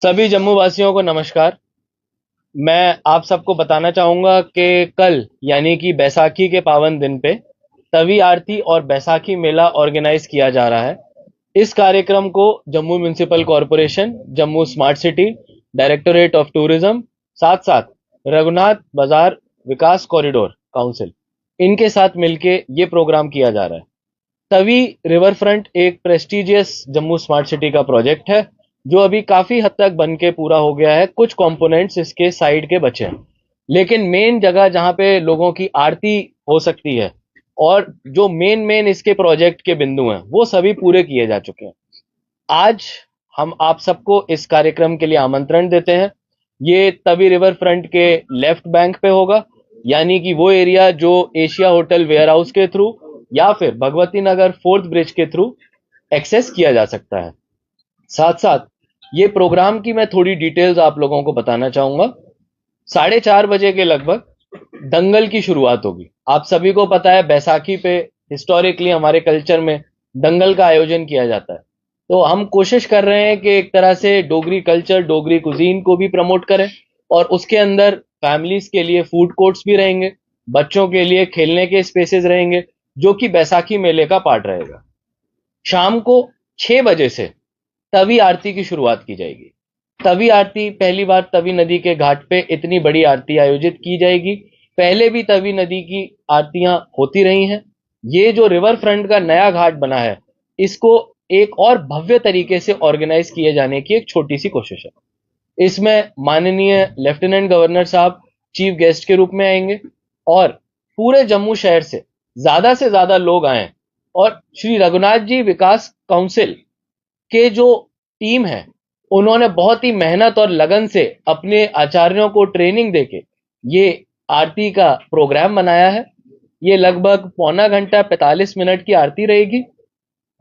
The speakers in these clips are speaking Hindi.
सभी जम्मू वासियों को नमस्कार। मैं आप सबको बताना चाहूँगा कि कल यानी कि बैसाखी के पावन दिन पे तवी आरती और बैसाखी मेला ऑर्गेनाइज किया जा रहा है। इस कार्यक्रम को Jammu municipal corporation, Jammu smart city, directorate of tourism, साथ-साथ रघुनाथ बाजार विकास कॉरिडोर काउंसिल, इनके साथ मिलके ये प्रोग्राम किया जा रहा है। तवी रिवर फ्रंट एक प्रेस्टिजियस जम्मू स्मार्ट सिटी का प्रोजेक्ट है जो अभी काफी हद तक बन के पूरा हो गया है। कुछ कंपोनेंट्स इसके साइड के बचे हैं, लेकिन मेन जगह जहां पे लोगों की आरती हो सकती है और जो मेन इसके प्रोजेक्ट के बिंदु हैं वो सभी पूरे किए जा चुके हैं। आज हम आप सबको इस कार्यक्रम के लिए आमंत्रण देते हैं। ये तवी रिवर फ्रंट के लेफ्ट बैंक पे होगा, यानी कि वो एरिया जो एशिया होटल वेयर हाउस के थ्रू या फिर भगवती नगर फोर्थ ब्रिज के थ्रू एक्सेस किया जा सकता है। साथ साथ ये प्रोग्राम की मैं थोड़ी डिटेल्स आप लोगों को बताना चाहूंगा। 4:30 बजे के लगभग दंगल की शुरुआत होगी। आप सभी को पता है बैसाखी पे हिस्टोरिकली हमारे कल्चर में दंगल का आयोजन किया जाता है, तो हम कोशिश कर रहे हैं कि एक तरह से डोगरी कल्चर, डोगरी कुजीन को भी प्रमोट करें और उसके अंदर फैमिलीज के लिए फूड कोर्ट्स भी रहेंगे, बच्चों के लिए खेलने के स्पेसेस रहेंगे, जो कि बैसाखी मेले का पार्ट रहेगा। शाम को 6 बजे से तवी आरती की शुरुआत की जाएगी। तवी आरती पहली बार तवी नदी के घाट पे इतनी बड़ी आरती आयोजित की जाएगी। पहले भी तवी नदी की आरतियां होती रही हैं। ये जो रिवर फ्रंट का नया घाट बना है, इसको एक और भव्य तरीके से ऑर्गेनाइज किए जाने की एक छोटी सी कोशिश है। इसमें माननीय लेफ्टिनेंट गवर्नर साहब चीफ गेस्ट के रूप में आएंगे और पूरे जम्मू शहर से ज्यादा लोग आए और श्री रघुनाथ जी विकास काउंसिल के जो टीम है, उन्होंने बहुत ही मेहनत और लगन से अपने आचार्यों को ट्रेनिंग देके ये आरती का प्रोग्राम बनाया है। ये लगभग पौना घंटा 45 मिनट की आरती रहेगी,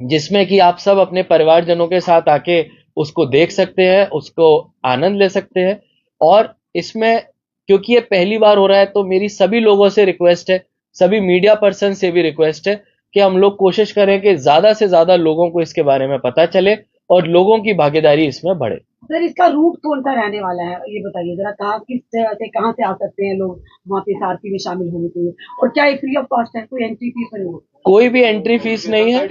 जिसमें कि आप सब अपने परिवारजनों के साथ आके उसको देख सकते हैं, उसको आनंद ले सकते हैं। और इसमें क्योंकि ये पहली बार हो रहा है, तो मेरी सभी लोगों से रिक्वेस्ट है, सभी मीडिया पर्सन से भी रिक्वेस्ट है कि हम लोग कोशिश करें कि ज्यादा से ज्यादा लोगों को इसके बारे में पता चले और लोगों की भागीदारी इसमें बढ़े। सर, इसका रूट कौन सा रहने वाला है, ये बताइए जरा। कहाँ, किस जगह से, कहाँ से आ सकते हैं लोग वहाँ पे इस आरती में शामिल होने के लिए? और क्या ये फ्री ऑफ कॉस्ट है? कोई एंट्री फीस नहीं? कोई भी एंट्री फीस नहीं है,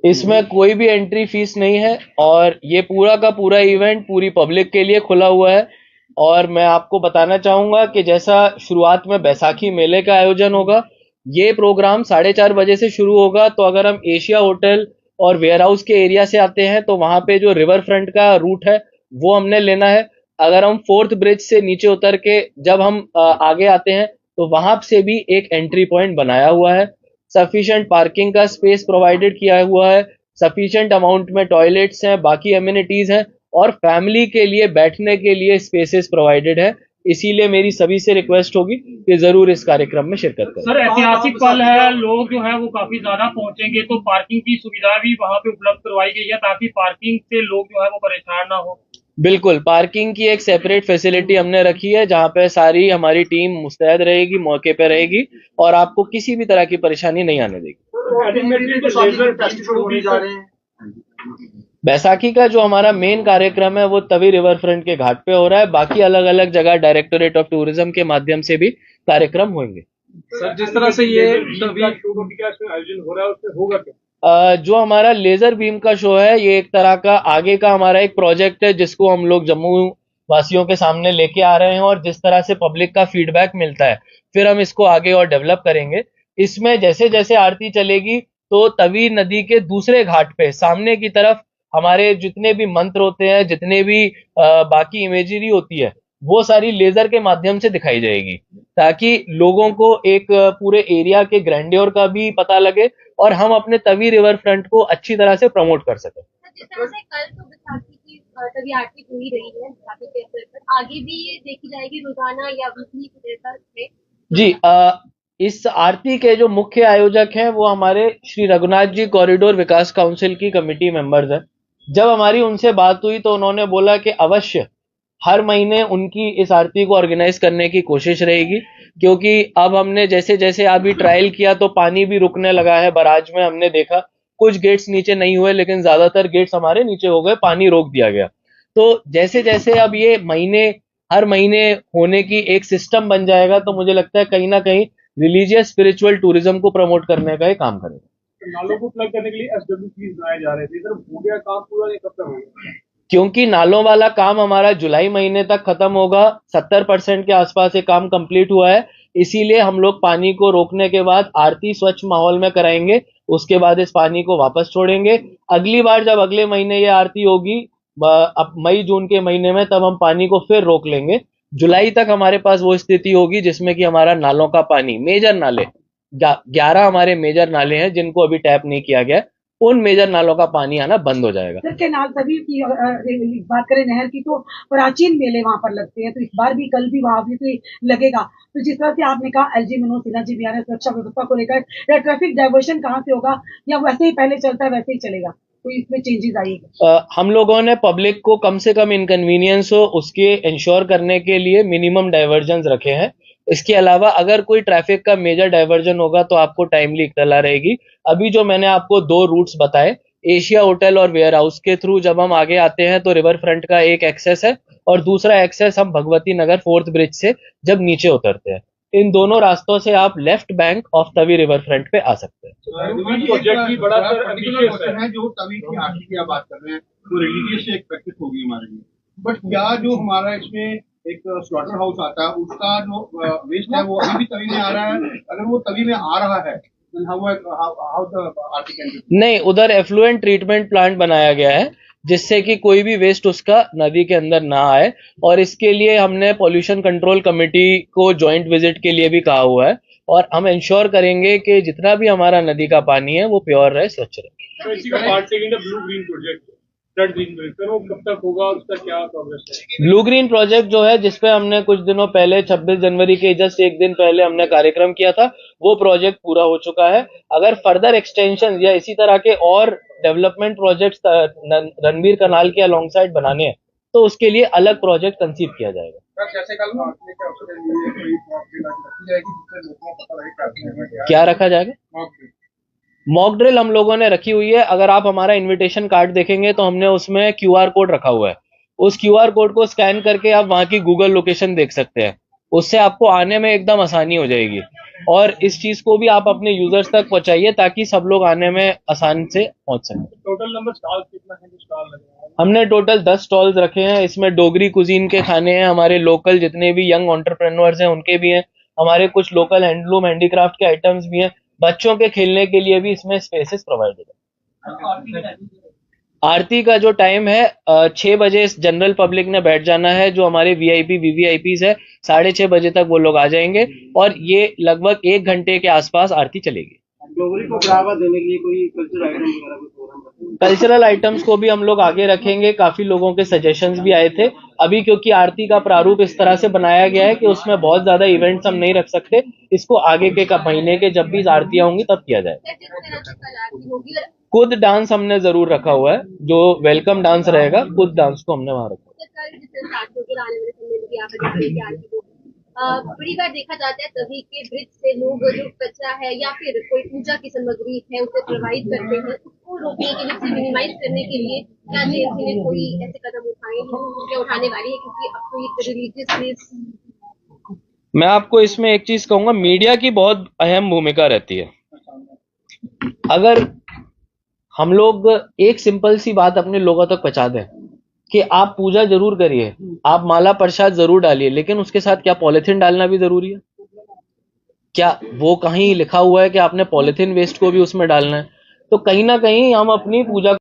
इसमें कोई भी एंट्री फीस नहीं है और ये पूरा का पूरा इवेंट पूरी पब्लिक के लिए खुला हुआ है। और मैं आपको बताना चाहूंगा कि जैसा शुरुआत में बैसाखी मेले का आयोजन होगा, ये प्रोग्राम 4:30 बजे से शुरू होगा। तो अगर हम एशिया होटल और वेयर हाउस के एरिया से आते हैं तो वहां पे जो रिवर फ्रंट का रूट है वो हमने लेना है। अगर हम फोर्थ ब्रिज से नीचे उतर के जब हम आगे आते हैं तो वहां से भी एक एंट्री पॉइंट बनाया हुआ है। सफिशिएंट पार्किंग का स्पेस प्रोवाइडेड किया हुआ है, सफिशिएंट अमाउंट में टॉयलेट्स हैं, बाकी एमिनिटीज हैं और फैमिली के लिए बैठने के लिए स्पेसेस प्रोवाइडेड है। इसीलिए मेरी सभी से रिक्वेस्ट होगी कि जरूर इस कार्यक्रम में शिरकत करें। सर, ऐतिहासिक पल है, लोग जो है वो काफी ज्यादा पहुंचेंगे, तो पार्किंग की सुविधा भी वहां पे उपलब्ध करवाई गई है ताकि पार्किंग से लोग जो है वो परेशान ना हो। बिल्कुल, पार्किंग की एक सेपरेट फैसिलिटी हमने रखी है जहां पे सारी हमारी टीम मुस्तैद रहेगी, मौके पे रहेगी और आपको किसी भी तरह की परेशानी नहीं आने देगी। बैसाखी का जो हमारा मेन कार्यक्रम है वो तवी रिवर फ्रंट के घाट पे हो रहा है। बाकी अलग अलग जगह डायरेक्टोरेट ऑफ टूरिज्म के माध्यम से भी कार्यक्रम होंगे। सर, जिस तरह से ये आयोजन हो रहा है उसमें होगा क्या? जो हमारा लेजर बीम का शो है, ये एक तरह का आगे का हमारा एक प्रोजेक्ट है जिसको हम लोग जम्मू वासियों के सामने लेके आ रहे हैं और जिस तरह से पब्लिक का फीडबैक मिलता है फिर हम इसको आगे और डेवलप करेंगे। इसमें जैसे जैसे आरती चलेगी तो तवी नदी के दूसरे घाट पे सामने की तरफ हमारे जितने भी मंत्र होते हैं, जितने भी बाकी इमेजरी होती है, वो सारी लेजर के माध्यम से दिखाई जाएगी ताकि लोगों को एक पूरे एरिया के ग्रैंडियर का भी पता लगे और हम अपने तवी रिवर फ्रंट को अच्छी तरह से प्रमोट कर सकें। जिस तरह से कल तो बैसाखी की तभी आरती हो ही रही है, बैसाखी के अवसर पर आगे भी ये देखी जाएगी रोजाना या वीकली जैसा है? जी, इस आरती के जो मुख्य आयोजक हैं वो हमारे श्री रघुनाथ जी कॉरिडोर विकास काउंसिल की कमेटी मेंबर्स हैं। जब हमारी उनसे बात हुई तो उन्होंने बोला कि अवश्य हर महीने उनकी इस आरती को ऑर्गेनाइज करने की कोशिश रहेगी, क्योंकि अब हमने जैसे जैसे अभी ट्रायल किया तो पानी भी रुकने लगा है। बराज में हमने देखा कुछ गेट्स नीचे नहीं हुए, लेकिन ज्यादातर गेट्स हमारे नीचे हो गए, पानी रोक दिया गया। तो जैसे जैसे अब ये महीने हर महीने होने की एक सिस्टम बन जाएगा, तो मुझे लगता है कहीं ना कहीं रिलीजियस स्पिरिचुअल टूरिज्म को प्रमोट करने का ये काम करेगा। नालों को प्लग करने के लिए एसडब्ल्यूपी बनाए जा रहे थे, इधर हो गया काम पूरा, नहीं कब तक होगा? क्योंकि नालों वाला काम हमारा जुलाई महीने तक खत्म होगा, 70% के आसपास ये काम कंप्लीट हुआ है, इसीलिए हम लोग पानी को रोकने के बाद आरती स्वच्छ माहौल में कराएंगे, उसके बाद इस पानी को वापस छोड़ेंगे। अगली बार जब अगले महीने ये आरती होगी, अब मई जून के महीने में, तब हम पानी को फिर रोक लेंगे। जुलाई तक हमारे पास वो स्थिति होगी जिसमें कि हमारा नालों का पानी, मेजर नाले 11 हमारे मेजर नाले हैं जिनको अभी टैप नहीं किया गया, उन मेजर नालों का पानी आना बंद हो जाएगा। सर कैनाल तभी की बात करें नहर की, तो प्राचीन मेले वहां पर लगते हैं, तो इस बार भी कल भी वहां भी तो लगेगा। तो जिस तरह से आपने कहा एलजी मनोज सिन्हा जी भी आ रहे हैं सुरक्षा व्यवस्था को लेकर, या ट्रैफिक डाइवर्शन कहाँ से होगा, या वैसे ही पहले चलता है वैसे ही चलेगा, तो इसमें चेंजेस आएगा? हम लोगों ने पब्लिक को कम से कम इनकन्वीनियंस हो उसके इंश्योर करने के लिए मिनिमम डाइवर्जन रखे हैं। इसके अलावा अगर कोई ट्रैफिक का मेजर डाइवर्जन होगा तो आपको टाइमली इत्तला रहेगी। अभी जो मैंने आपको 2 रूट्स बताए, एशिया होटल और वेयर हाउस के थ्रू जब हम आगे आते हैं तो रिवर फ्रंट का एक एक्सेस है, और दूसरा एक्सेस हम भगवती नगर 4th ब्रिज से जब नीचे उतरते हैं। इन दोनों रास्तों से आप left bank of Tawi river front पे आ सकते हैं। प्रोजेक्ट भी बड़ा सर ambitious है। जो तवी की आरती की आप बात कर रहे हैं, तो रिलीजियस एक प्रैक्टिस होगी हमारे लिए, बट क्या जो हमारा इसमें एक स्लॉटर हाउस आता है उसका जो वेस्ट है वो अभी भी तवी में आ रहा है? अगर वो तवी में आ रहा है how the Aarti can be? नहीं, उधर एफ्लुएंट ट्रीटमेंट प्लांट बनाया गया है जिससे कि कोई भी वेस्ट उसका नदी के अंदर ना आए, और इसके लिए हमने पॉल्यूशन कंट्रोल कमेटी को जॉइंट विजिट के लिए भी कहा हुआ है, और हम इंश्योर करेंगे कि जितना भी हमारा नदी का पानी है वो प्योर रहे, स्वच्छ रहे। तो इसी का part second blue green project, flood green project, वो कब तक होगा, उसका क्या प्रोग्रेस है? ब्लू ग्रीन प्रोजेक्ट जो है, जिसपे हमने कुछ दिनों पहले 26 जनवरी के जस्ट एक दिन पहले हमने कार्यक्रम किया था, वो प्रोजेक्ट पूरा हो चुका है। अगर फर्दर एक्सटेंशन या इसी तरह के और डेवलपमेंट प्रोजेक्ट्स रणबीर कनाल के अलोंग साइड बनाने हैं तो उसके लिए अलग प्रोजेक्ट कंसीव किया जाएगा। जैसे कल आपने क्या उसके लिए कोई रखी जाएगी जिससे लोगों को पता लगे क्या रखा जाएगा? मॉक ड्रिल हम लोगों ने रखी हुई है। अगर आप हमारा इनविटेशन कार्ड देखेंगे तो हमने उसमें QR कोड रखा हुआ है। उस QR कोड को स्कैन करके आप वहां की गूगल लोकेशन देख सकते हैं, उससे आपको आने में एकदम आसानी हो जाएगी। और इस चीज को भी आप अपने यूजर्स तक पहुंचाइए ताकि सब लोग आने में आसान से पहुंच सकें। टोटल नंबर स्टॉल कितना है? स्टॉल लगे हैं हमने टोटल 10 स्टॉल्स रखे हैं। इसमें डोगरी कुजीन के खाने हैं, हमारे लोकल जितने भी यंग एंटरप्रेन्योर्स हैं उनके भी हैं, हमारे कुछ लोकल हैंडलूम हैंडीक्राफ्ट के आइटम्स भी हैं, बच्चों के खेलने के लिए भी इसमें स्पेसेस प्रोवाइडेड है। आरती का जो टाइम है 6 बजे जनरल पब्लिक ने बैठ जाना है। जो हमारे VIP VVIPs है 6:30 बजे तक वो लोग आ जाएंगे, और ये लगभग 1 घंटे के आसपास आरती चलेगी। डोगरी को बढ़ावा देने के लिए कोई कल्चरल आइटम वगैरह कोई प्रोग्राम? कल्चरल आइटम्स को भी हम लोग आगे रखेंगे। काफी लोगों के सजेशंस भी आए थे। अभी क्योंकि आरती का प्रारूप इस तरह से बनाया गया है कि उसमें बहुत ज्यादा इवेंट्स हम नहीं रख सकते, इसको आगे के महीने के जब भी आरतियां होंगी तब किया जाएगा। खुद डांस हमने जरूर रखा हुआ है, जो वेलकम डांस रहेगा, खुद डांस को हमने वहां रखा। बड़ी बार देखा जाता है तभी के ब्रिज से लोग जो कचरा है या फिर कोई पूजा की सामग्री है उसे प्रोवाइड करते हैं, उसको रोकने के लिए, मिनिमाइज करने के लिए क्या जेएमसी ने कोई ऐसे कदम उठाए हैं या उठाने वाली है? क्योंकि अब तो एक रिलीजियस प्लेस। मैं आपको इसमें एक चीज कहूंगा, मीडिया की बहुत अहम भूमिका रहती है। अगर हम लोग एक सिंपल सी बात अपने लोगों तक पहुंचा दें कि आप पूजा जरूर करिए, आप माला प्रसाद जरूर डालिए, लेकिन उसके साथ क्या पॉलिथीन डालना भी जरूरी है? क्या वो कहीं लिखा हुआ है कि आपने पॉलिथीन वेस्ट को भी उसमें डालना है? तो कहीं ना कहीं हम अपनी पूजा